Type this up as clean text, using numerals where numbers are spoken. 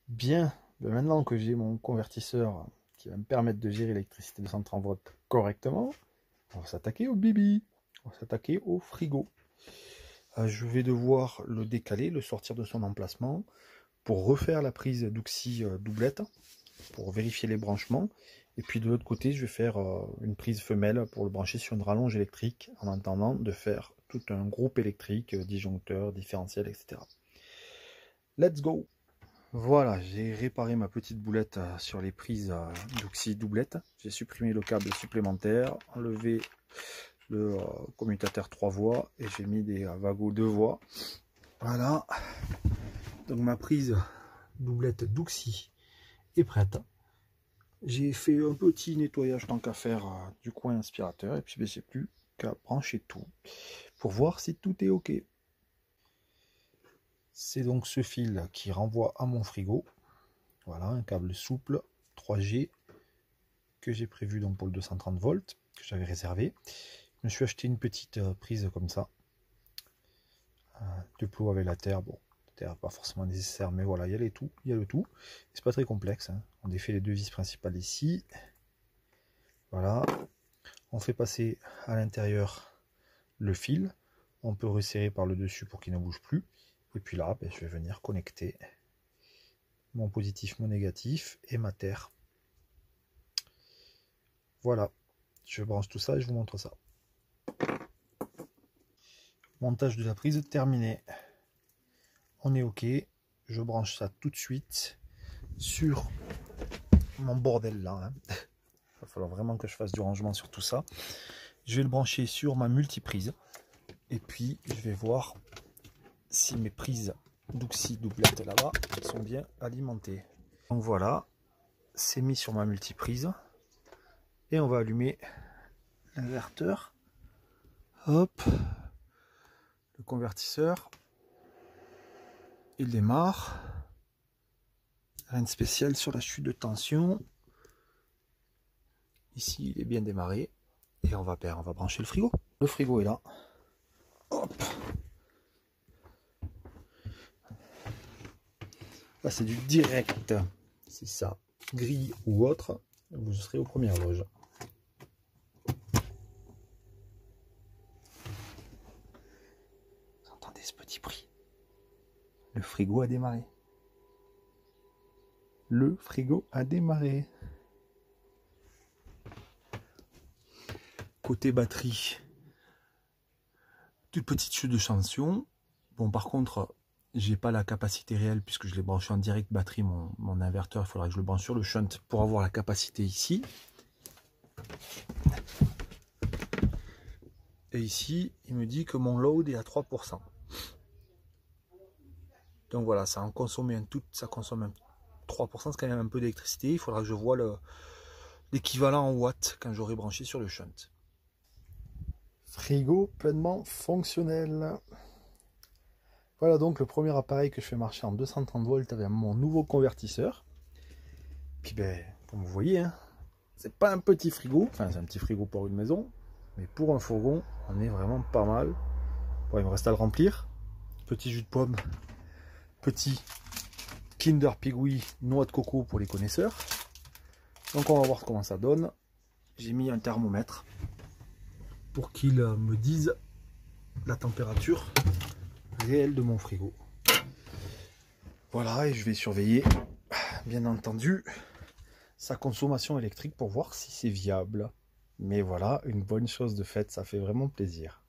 Bien, maintenant que j'ai mon convertisseur qui va me permettre de gérer l'électricité de 130 volts correctement, on va s'attaquer au bibi, on va s'attaquer au frigo. Je vais devoir le décaler, le sortir de son emplacement pour refaire la prise d'ouxi doublette pour vérifier les branchements. Et puis de l'autre côté, je vais faire une prise femelle pour le brancher sur une rallonge électrique en attendant de faire tout un groupe électrique, disjoncteur, différentiel, etc. Let's go! Voilà, j'ai réparé ma petite boulette sur les prises d'ouxi doublette. J'ai supprimé le câble supplémentaire, enlevé le commutateur 3 voies et j'ai mis des wagons 2 voies. Voilà, donc ma prise doublette d'ouxi est prête. J'ai fait un petit nettoyage tant qu'à faire du coin aspirateur et puis ben, j'ai plus qu'à brancher tout pour voir si tout est ok. C'est donc ce fil qui renvoie à mon frigo. Voilà, un câble souple 3G que j'ai prévu donc pour le 230 volts que j'avais réservé. Je me suis acheté une petite prise comme ça. De plot avec la terre. Bon, la terre pas forcément nécessaire, mais voilà, il y a tout. Il y a le tout. C'est pas très complexe. Hein. On défait les deux vis principales ici. Voilà. On fait passer à l'intérieur le fil. On peut resserrer par le dessus pour qu'il ne bouge plus. Et puis là, ben, je vais venir connecter mon positif, mon négatif et ma terre. Voilà, je branche tout ça et je vous montre ça. Montage de la prise terminé. On est ok. Je branche ça tout de suite sur mon bordel là. Hein. Il va falloir vraiment que je fasse du rangement sur tout ça. Je vais le brancher sur ma multiprise. Et puis je vais voir si mes prises d'ouxi doublette là-bas sont bien alimentées. Donc voilà, c'est mis sur ma multiprise. Et on va allumer l'inverteur. Hop. Le convertisseur. Il démarre. Rien de spécial sur la chute de tension. Ici, il est bien démarré. Et on va brancher le frigo. Le frigo est là. Hop. Là, c'est du direct. C'est ça. Grille ou autre, vous serez aux premières loges. Vous entendez ce petit bruit? Le frigo a démarré. Le frigo a démarré. Côté batterie, toute petite chute de tension. Bon, par contre, j'ai pas la capacité réelle puisque je l'ai branché en direct batterie. Mon inverteur, il faudra que je le branche sur le shunt pour avoir la capacité ici. Et ici, il me dit que mon load est à 3%. Donc voilà, ça consomme 3%, c'est quand même un peu d'électricité. Il faudra que je vois l'équivalent en watts quand j'aurai branché sur le shunt. Frigo pleinement fonctionnel. Voilà donc le premier appareil que je fais marcher en 230 volts avec mon nouveau convertisseur. Puis ben, comme vous voyez, hein, c'est pas un petit frigo, enfin c'est un petit frigo pour une maison, mais pour un fourgon, on est vraiment pas mal. Bon, il me reste à le remplir. Petit jus de pomme, petit Kinder Pigouis noix de coco pour les connaisseurs. Donc on va voir comment ça donne. J'ai mis un thermomètre pour qu'il me dise la température réelle de mon frigo. Voilà, et je vais surveiller, bien entendu, sa consommation électrique pour voir si c'est viable. Mais voilà, une bonne chose de faite, ça fait vraiment plaisir.